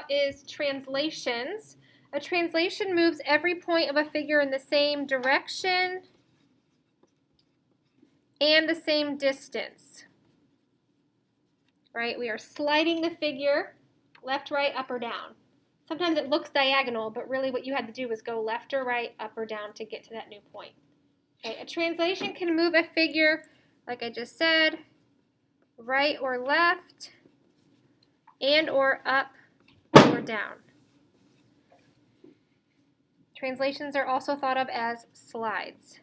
is translations. A translation moves every point of a figure in the same direction and the same distance. Right? We are sliding the figure left, right, up, or down. Sometimes it looks diagonal, but really what you had to do was go left or right, up or down to get to that new point. Okay, a translation can move a figure, like I just said, right or left, and or up or down. Translations are also thought of as slides.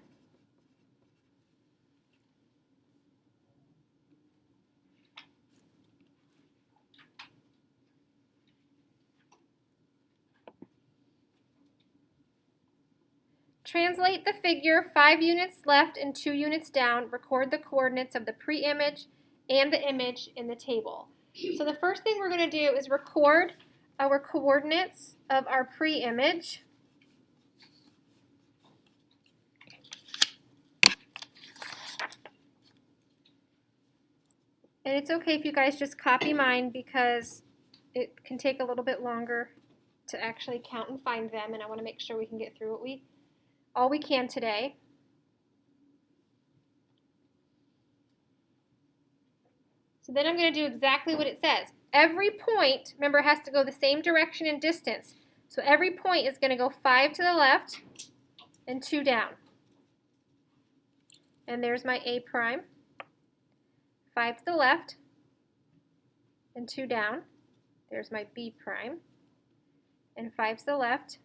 Translate the figure 5 units left and 2 units down. Record the coordinates of the pre-image and the image in the table. So the first thing we're going to do is record our coordinates of our pre-image. And it's okay if you guys just copy mine because it can take a little bit longer to actually count and find them, and I want to make sure we can get through all we can today. So then I'm going to do exactly what it says. Every point, remember, has to go the same direction and distance. So every point is going to go 5 to the left and 2 down. And there's my A prime. 5 to the left and 2 down. There's my B prime. And 5 to the left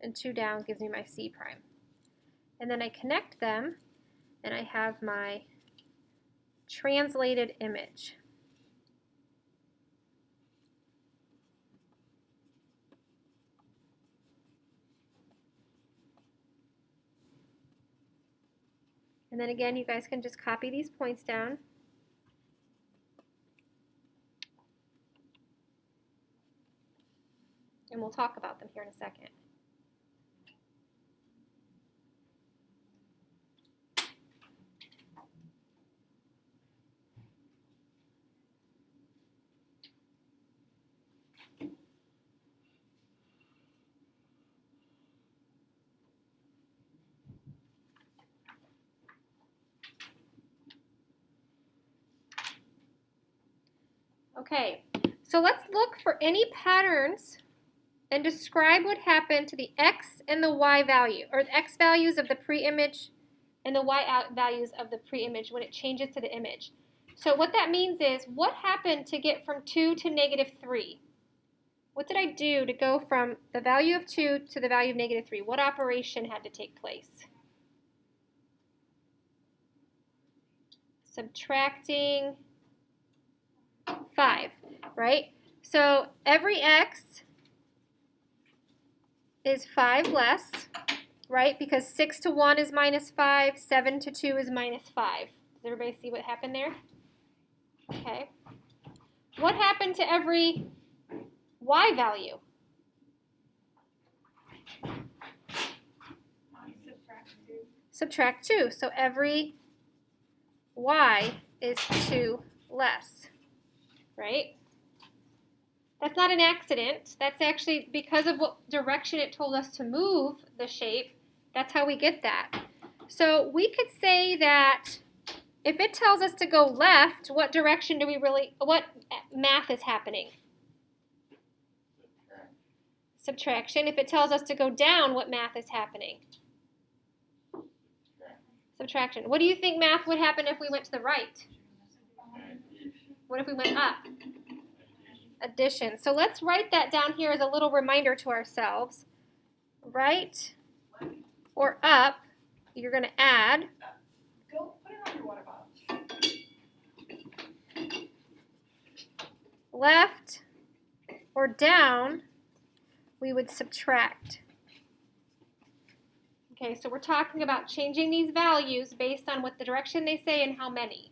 and 2 down gives me my C prime. And then I connect them and I have my translated image. And then again, you guys can just copy these points down. And we'll talk about them here in a second. Okay, so let's look for any patterns and describe what happened to the x and the y value, or the x values of the pre-image and the y values of the pre-image when it changes to the image. So what that means is, what happened to get from 2 to -3? What did I do to go from the value of 2 to the value of -3? What operation had to take place? Subtracting 5, right? So every x is 5 less, right? Because 6 to 1 is -5, 7 to 2 is -5. Does everybody see what happened there? Okay. What happened to every y value? Subtract 2. So every y is 2 less, right? That's not an accident. That's actually because of what direction it told us to move the shape. That's how we get that. So we could say that if it tells us to go left, what direction do we what math is happening? Subtraction. If it tells us to go down, what math is happening? Subtraction. What do you think math would happen if we went to the right? What if we went up? Addition. So let's write that down here as a little reminder to ourselves. Right or up, you're going to add. Go put it on your water bottle. Left or down, we would subtract. Okay, so we're talking about changing these values based on what the direction they say and how many.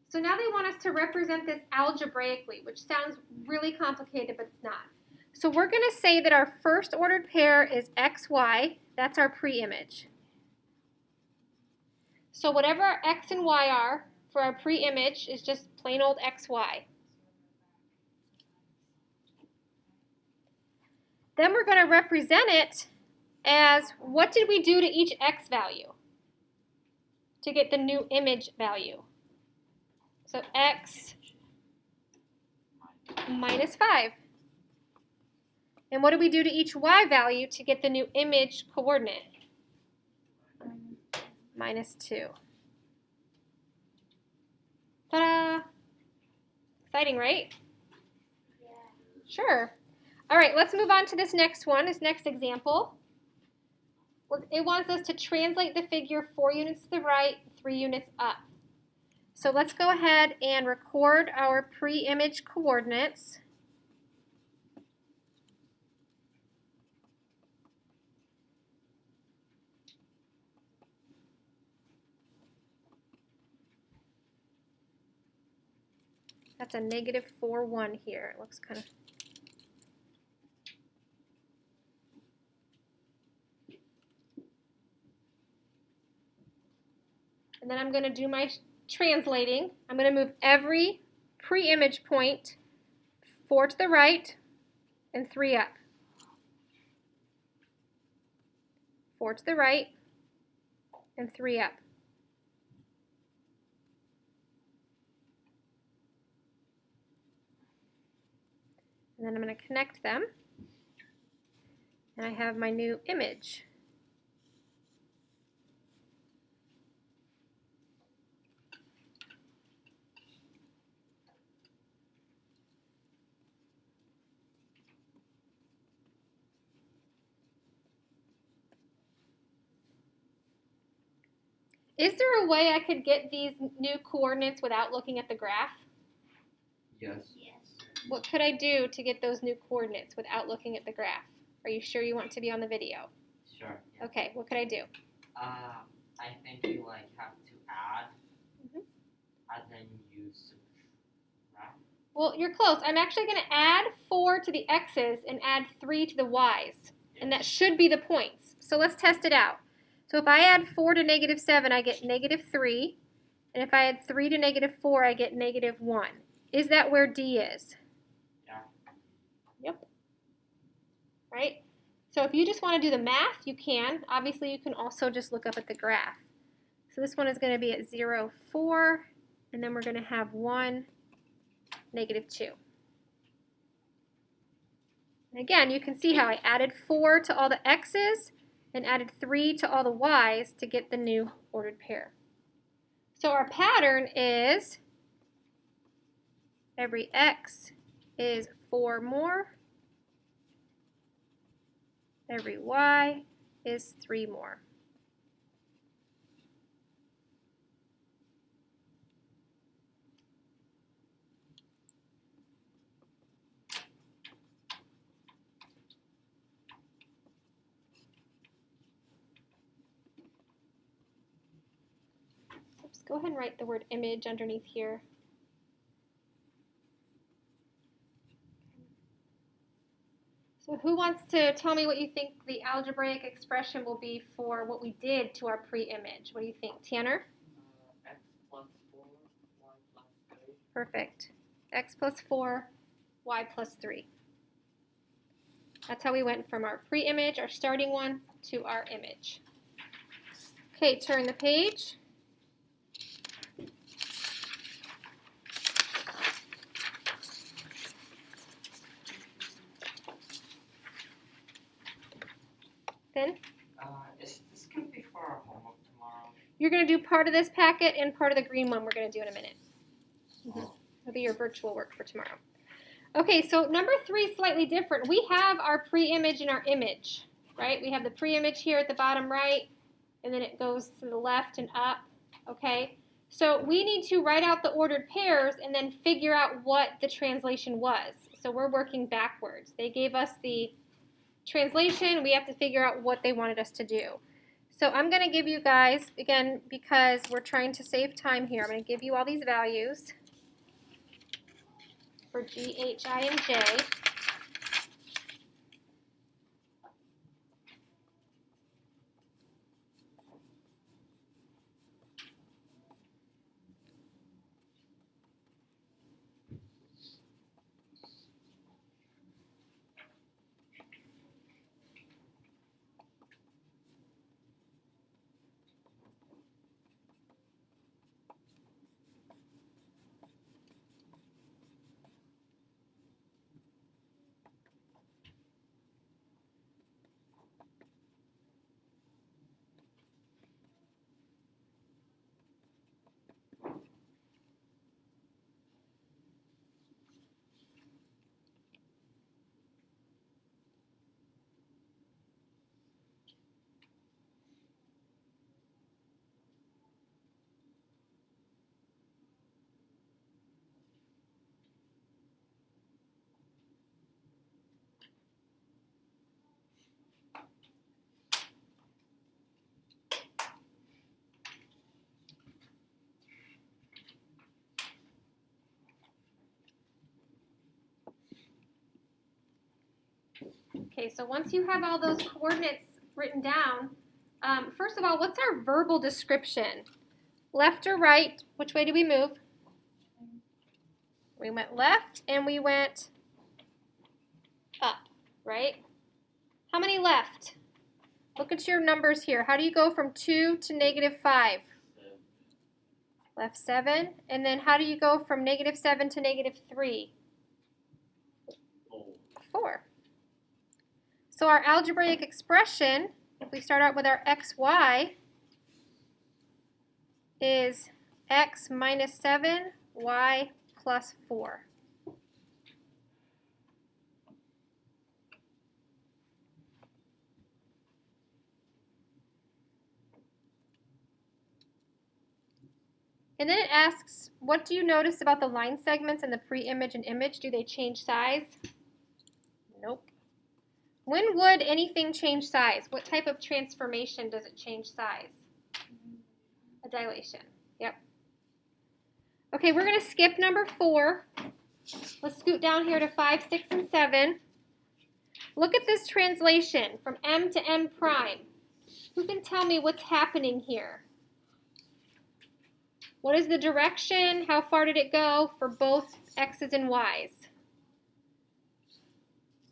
So now they want us to represent this algebraically, which sounds really complicated, but it's not. So we're going to say that our first ordered pair is xy. That's our pre-image. So whatever our x and y are for our pre-image is just plain old xy. Then we're going to represent it as what did we do to each x value to get the new image value. So x minus 5. And what do we do to each y value to get the new image coordinate? Minus 2. Ta-da! Exciting, right? Yeah. Sure. All right, let's move on to this next one, this next example. It wants us to translate the figure 4 units to the right, 3 units up. So let's go ahead and record our pre-image coordinates. That's a negative 4, 1 here. It looks kind of... And then I'm going to do my translating. I'm going to move every pre-image point 4 to the right and 3 up. 4 to the right and 3 up. And then I'm going to connect them. And I have my new image. Is there a way I could get these new coordinates without looking at the graph? Yes. What could I do to get those new coordinates without looking at the graph? Are you sure you want to be on the video? Sure. Yeah. Okay, what could I do? I think you have to add, and then you subtract. Well, you're close. I'm actually going to add 4 to the x's and add 3 to the y's. And that should be the points. So let's test it out. So if I add 4 to negative 7, I get negative 3. And if I add 3 to negative 4, I get negative 1. Is that where D is? Yeah. Yep. Right? So if you just want to do the math, you can. Obviously, you can also just look up at the graph. So this one is going to be at 0, 4. And then we're going to have 1, negative 2. And again, you can see how I added 4 to all the x's and added 3 to all the y's to get the new ordered pair. So our pattern is every x is 4 more, every y is 3 more. Oops, go ahead and write the word image underneath here. So who wants to tell me what you think the algebraic expression will be for what we did to our pre-image? What do you think, Tanner? X plus 4, y plus 3. Perfect. X plus 4, y plus 3. That's how we went from our pre-image, our starting one, to our image. Okay, turn the page. Then Is this going to be for our homework tomorrow? you're going to do part of this packet and part of the green one we're going to do in a minute. Oh. It'll be your virtual work for tomorrow. Okay, so number 3 is slightly different. We have our pre-image and our image, right? We have the pre-image here at the bottom right, and then it goes to the left and up, okay? So we need to write out the ordered pairs and then figure out what the translation was. So we're working backwards. They gave us the translation. We have to figure out what they wanted us to do. So I'm going to give you guys, again, because we're trying to save time here, I'm going to give you all these values for G, H, I, and J. Okay, so once you have all those coordinates written down, first of all, what's our verbal description? Left or right? Which way do we move? We went left and we went up, right? How many left? Look at your numbers here. How do you go from 2 to -5? Left 7. And then how do you go from -7 to -3? 4. So our algebraic expression, if we start out with our xy, is x minus 7, y plus 4. And then it asks, what do you notice about the line segments in the pre-image and image? Do they change size? Nope. When would anything change size? What type of transformation does it change size? A dilation. Yep. Okay, we're going to skip number 4. Let's scoot down here to 5, 6, and 7. Look at this translation from m to m prime. Who can tell me what's happening here? What is the direction? How far did it go for both x's and y's?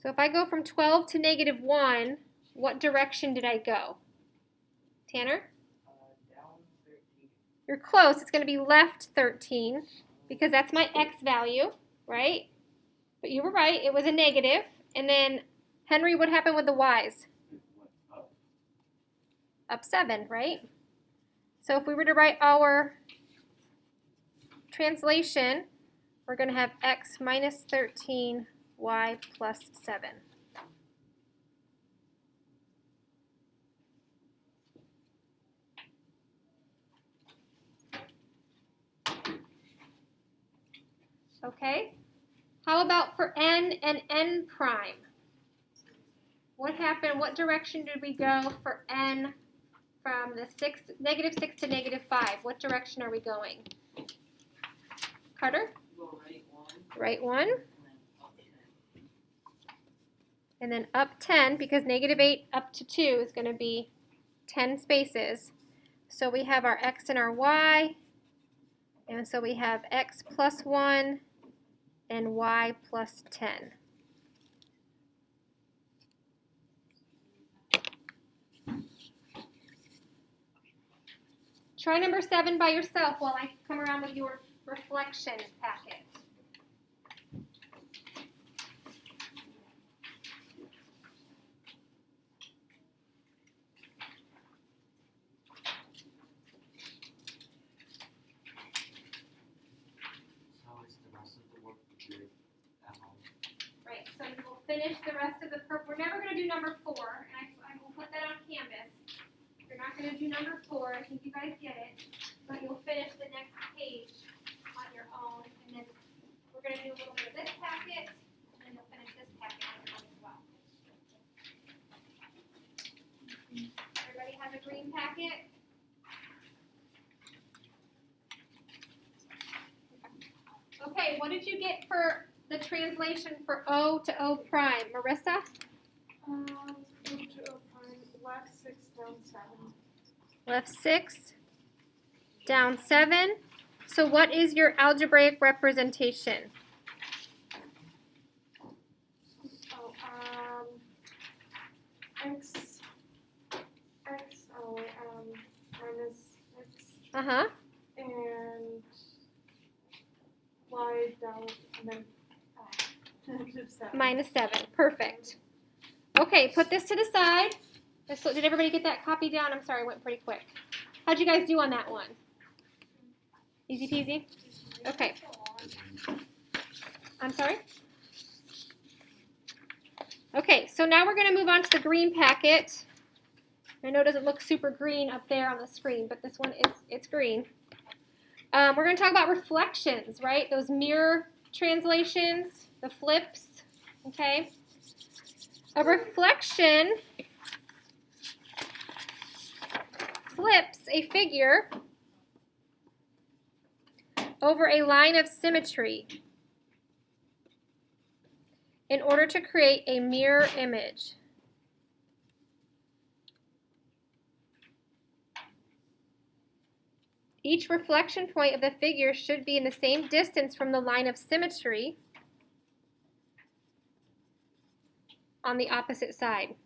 So if I go from 12 to -1, what direction did I go? Tanner? Down 13. You're close. It's going to be left 13 because that's my x value, right? But you were right. It was a negative. And then, Henry, what happened with the y's? Up 7, right? So if we were to write our translation, we're going to have x minus 13, y plus 7. Okay, how about for n and n prime? What happened? What direction did we go for n from the -6 to -5? What direction are we going? Carter? Go right 1. Right 1. And then up 10. And then up 10, because -8 up to 2 is going to be 10 spaces. So we have our x and our y. And so we have x plus 1 and y plus 10. Try number 7 by yourself while I come around with your reflection packet. So is the rest of the work good at home? Right, so you will finish the rest of the we're never going to do number 4, and I will put that on Canvas. You're not going to do number 4, I think you guys get it, but you'll finish the next page on your own, and then we're going to do a little bit of this packet, and then you'll finish this packet on your own as well. Everybody has a green packet? Okay, what did you get for the translation for O to O prime? Marissa? O to O prime, left 6 down 7. Left 6, down 7. So what is your algebraic representation? Oh, x, minus x, Uh-huh. and y down, and then -7. -7. Perfect. Okay, put this to the side. Did everybody get that copy down? I'm sorry, I went pretty quick. How'd you guys do on that one? Easy peasy? Okay. I'm sorry? Okay, so now we're going to move on to the green packet. I know it doesn't look super green up there on the screen, but this one it's green. We're going to talk about reflections, right? Those mirror translations, the flips, okay? A reflection flips a figure over a line of symmetry. in order to create a mirror image. Each reflection point of the figure should be in the same distance from the line of symmetry on the opposite side.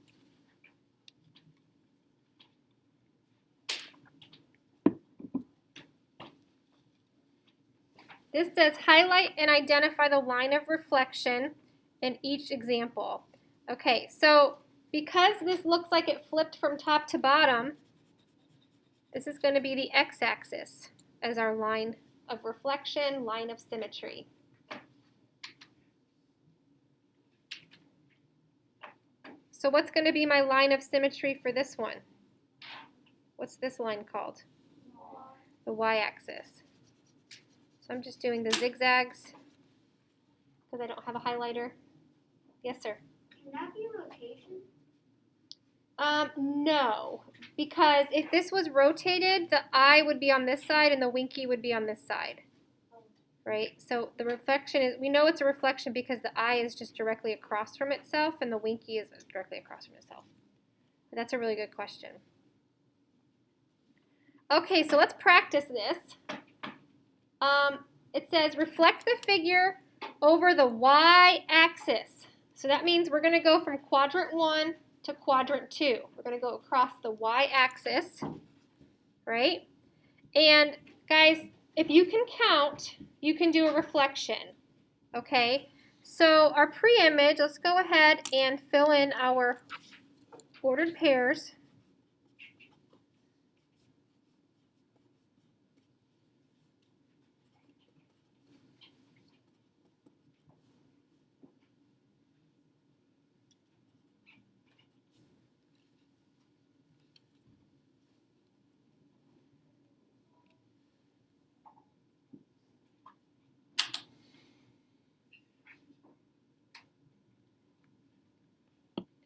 This says highlight and identify the line of reflection in each example. Okay, so because this looks like it flipped from top to bottom, this is going to be the x-axis as our line of reflection, line of symmetry. So what's going to be my line of symmetry for this one? What's this line called? The y-axis. So I'm just doing the zigzags because I don't have a highlighter. Yes, sir? Can that be rotation? No, because if this was rotated, the eye would be on this side and the winky would be on this side, right? So the reflection is, we know it's a reflection because the eye is just directly across from itself and the winky is directly across from itself. But that's a really good question. Okay, so let's practice this. It says reflect the figure over the y-axis. So that means we're going to go from quadrant 1 to quadrant 2. We're going to go across the y-axis, right? And guys, if you can count, you can do a reflection, okay? So our pre-image, let's go ahead and fill in our ordered pairs.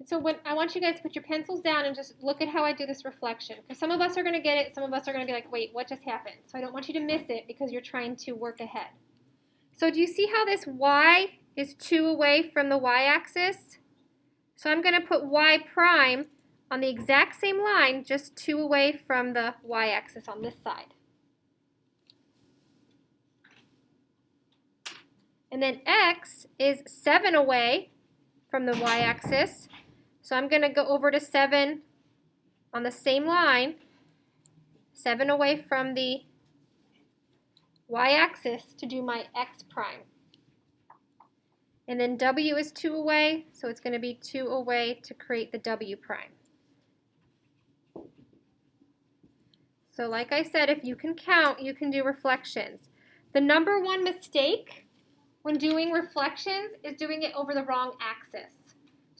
So when I want you guys to put your pencils down and just look at how I do this reflection. Because some of us are going to get it, some of us are going to be like, wait, what just happened? So I don't want you to miss it because you're trying to work ahead. So do you see how this y is 2 away from the y-axis? So I'm going to put y prime on the exact same line, just 2 away from the y-axis on this side. And then x is 7 away from the y-axis. So I'm going to go over to 7 on the same line, 7 away from the y-axis to do my x prime. And then w is 2 away, so it's going to be 2 away to create the w prime. So like I said, if you can count, you can do reflections. The number one mistake when doing reflections is doing it over the wrong axis.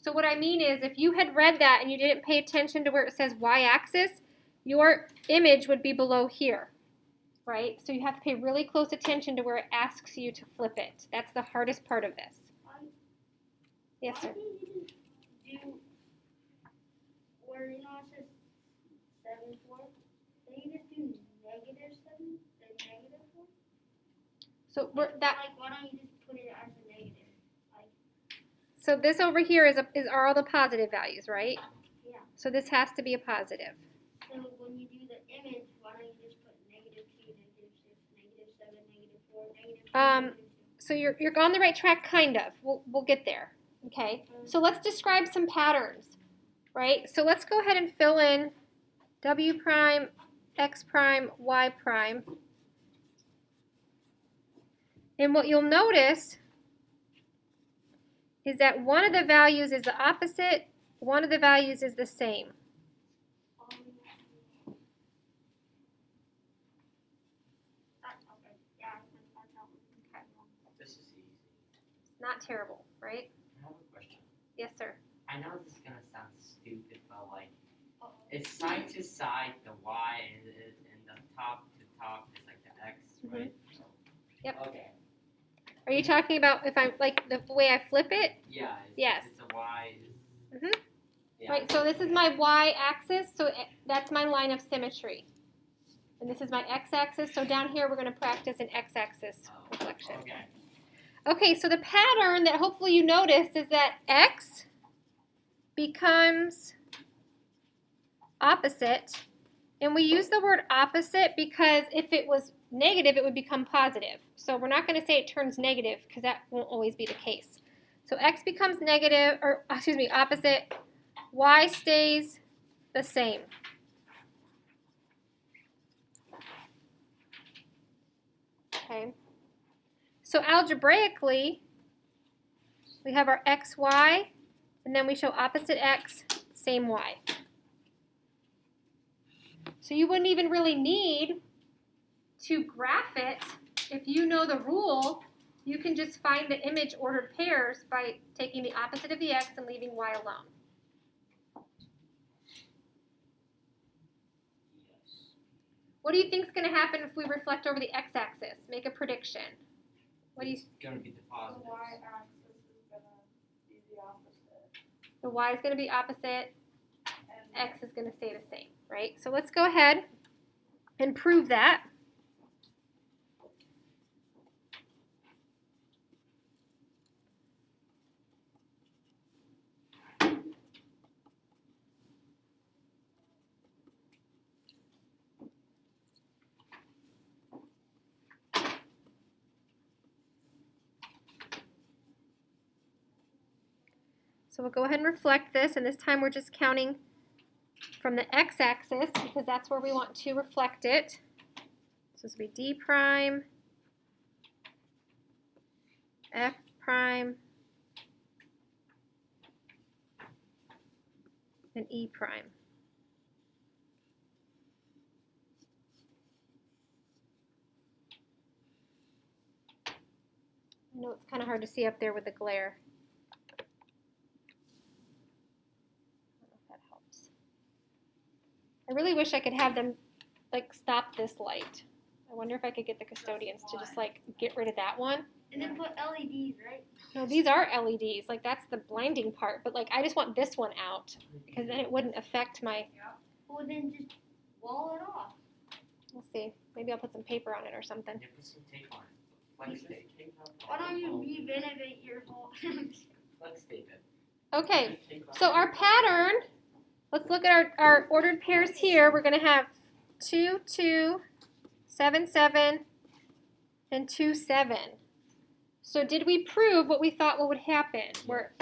So what I mean is if you had read that and you didn't pay attention to where it says y-axis, your image would be below here, right? So you have to pay really close attention to where it asks you to flip it. That's the hardest part of this. Yes, sir? Why didn't you just do where it says 7, 4? Didn't you just do -7 then -4? So we're, that. Like, why don't you just put it as a negative? So this over here are all the positive values, right? Yeah. So this has to be a positive. So when you do the image, why don't you just put -2, -6, -7, -4, -2? So you're on the right track, kind of. We'll get there. Okay. So let's describe some patterns, right? So let's go ahead and fill in w prime, x prime, y prime. And what you'll notice is that one of the values is the opposite, one of the values is the same. This is easy. Not terrible, right? I have a question. Yes, sir. I know this is gonna sound stupid, but like, it's side to side, the y, and the top to top is like the x, right? Yep. Okay. Are you talking about if I'm like the way I flip it? Yeah. Yes. It's a y. Mhm. Yeah. Right. So this is my y-axis. So that's my line of symmetry. And this is my x-axis. So down here we're going to practice an x-axis reflection. Okay. Okay, so the pattern that hopefully you noticed is that x becomes opposite. And we use the word opposite because if it was negative, it would become positive. So we're not going to say it turns negative because that won't always be the case. So x becomes negative, or excuse me, opposite. Y stays the same. Okay. So algebraically, we have our xy, and then we show opposite x, same y. So you wouldn't even really need to graph it. If you know the rule, you can just find the image ordered pairs by taking the opposite of the x and leaving y alone. Yes. What do you think is going to happen if we reflect over the x-axis? Make a prediction. What do you? It's gonna be the The positive. y-axis is gonna be the opposite. The y is going to be opposite. And X is going to stay the same, right? So let's go ahead and prove that. So we'll go ahead and reflect this, and this time we're just counting from the x-axis because that's where we want to reflect it. So this will be d prime, f prime, and e prime. I know it's kind of hard to see up there with the glare. I really wish I could have them like stop this light. I wonder if I could get the custodians to just like get rid of that one. And then put LEDs, right? No, these are LEDs. Like that's the blinding part. But like I just want this one out because then it wouldn't affect my. Well, then just wall it off. We'll see. Maybe I'll put some paper on it or something. Yeah, put some tape on it. Flex tape. Why don't you renovate your whole? Flex tape it. Okay. So our pattern. Let's look at our ordered pairs here. We're going to have 2, 2, 7, 7, and 2, 7. So did we prove what we thought what would happen, where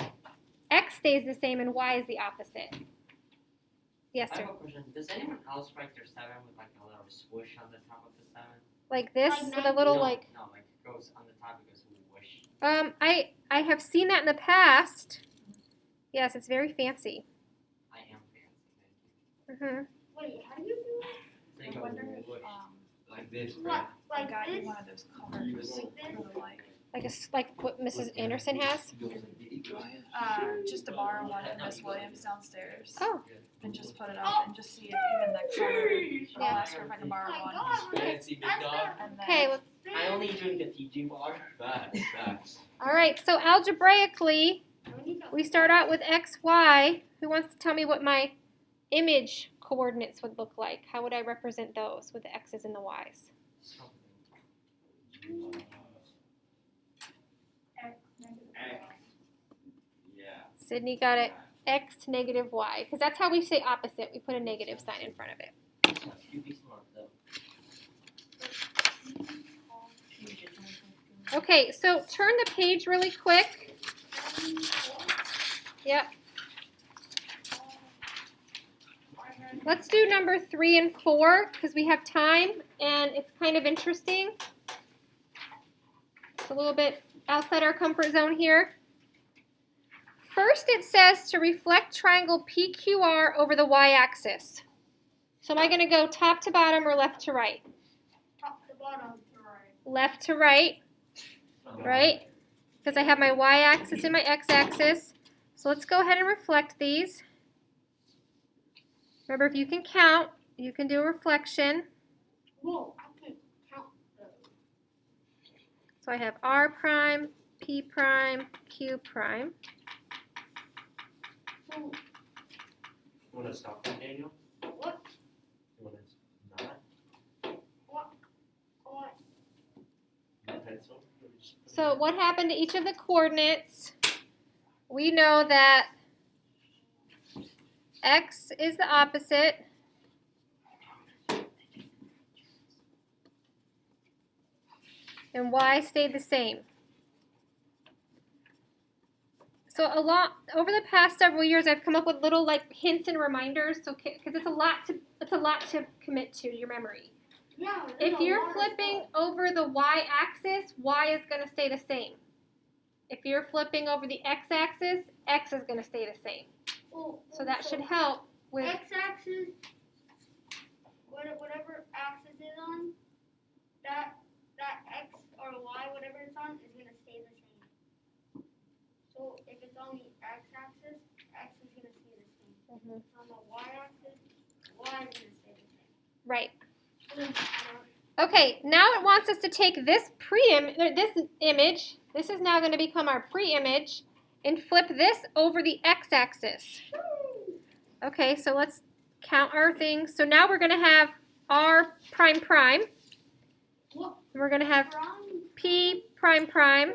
x stays the same and y is the opposite? Yes, I sir. have a question. Does anyone else write their 7 with like a little swoosh on the top of the 7? Like this Like with a little no, like. No, like it goes on the top. It goes whoosh. I have seen that in the past. Yes, it's very fancy. I am fancy. Mhm. Wait, how do you do it? So you go whoosh. Like this, What? right? Like got this? one of those covers. Like what Mrs. Anderson has. Just to borrow one of Miss Williams downstairs Oh, and just put it up and just see if even the color. I'll ask her if I can borrow Oh my one. God. Fancy big dog. And then okay. Let's, I only drink the Fiji water. Facts. all right. So algebraically, we start out with x, y. Who wants to tell me what my image coordinates would look like? How would I represent those with the x's and the y's? Yeah. Sydney got it. X negative y, because that's how we say opposite. We put a negative sign in front of it. You be smart though. Okay, so turn the page really quick. Yep. Let's do number 3 and 4 because we have time and it's kind of interesting. It's a little bit outside our comfort zone here. First, it says to reflect triangle PQR over the y-axis. So am I going to go top to bottom or left to right? Top to bottom to right. Left to right, right? Because I have my y-axis and my x-axis. So let's go ahead and reflect these. Remember, if you can count, you can do a reflection. Whoa, I can count those. So I have R prime, P prime, Q prime. So, You want to stop that, Daniel? what? You want to not? What? No pencil? So what happened to each of the coordinates? We know that x is the opposite. And y stayed the same. So over the past several years, I've come up with little like hints and reminders, so because it's a lot to commit to your memory. Yeah. If you're flipping over the y-axis, y is going to stay the same. If you're flipping over the x-axis, x is going to stay the same. So that should help with. X-axis, whatever axis is on, that x or y, whatever it's on, is going to stay the same. So if it's on the x-axis, x is going to stay the same. Mhm. On the y-axis, y is going to stay the same. Right. Okay, now it wants us to take this image, this is now going to become our pre-image, and flip this over the x-axis. Okay, so let's count our things. So now we're going to have r prime prime. We're going to have p prime prime.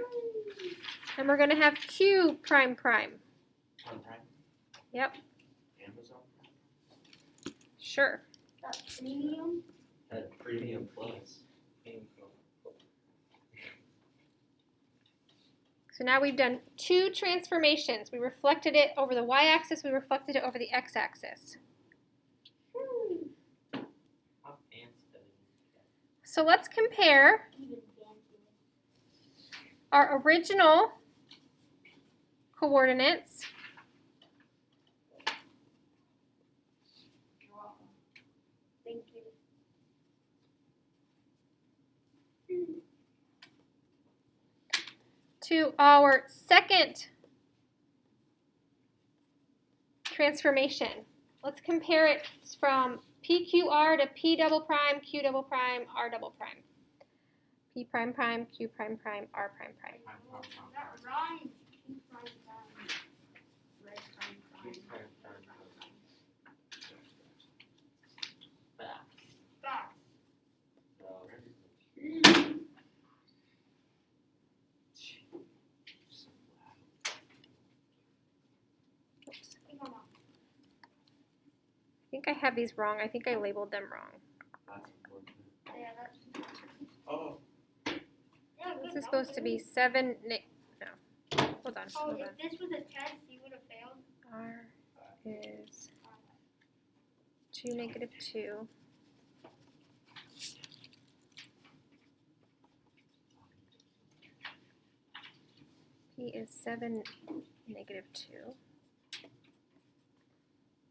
And we're going to have q prime prime. On Prime? Yep, Amazon? sure. That's premium. At Premium Plus. So now we've done two transformations. We reflected it over the y-axis, we reflected it over the x-axis. How fancy does it get? So let's compare Even fancier. our original coordinates Thank you. to our second transformation. Let's compare it from PQR to P double prime, Q double prime, R double prime. P prime prime, Q prime prime, R prime prime. That rhymes. Q prime prime. Red prime prime. Back. Come on. I think I have these wrong. I think I labeled them wrong. Yeah, that's. Oh, Yeah, This good is supposed to be job. 7, no. Hold on, Oh, hold on. if this was a test, you would have failed. R is 2, negative 2. P is 7, negative 2.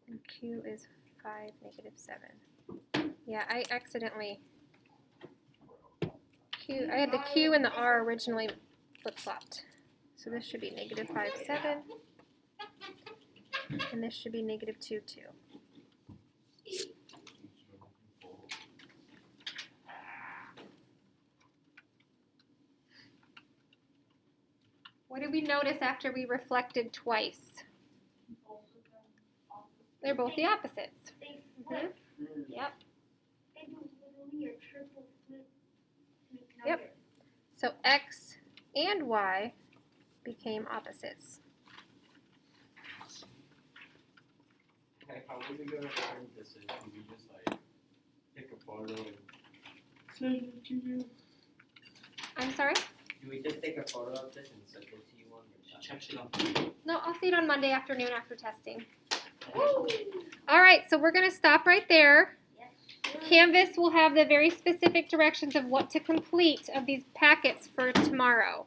And Q is 5, negative 7. Yeah, I accidentally. I had the Q and the R originally flip-flopped. So this should be negative 5, 7. And this should be negative 2, 2. What did we notice after we reflected twice? They're both the opposites. They flip. Yep. They do literally a triple flip. Yep. So X and Y became opposites. hey, how are we gonna find this? Can we just like take a photo and send it to you? I'm sorry? Do we just take a photo of this and send it to you on your Check it out. No, I'll see it on Monday afternoon after testing. All right, so we're going to stop right there. Canvas will have the very specific directions of what to complete of these packets for tomorrow.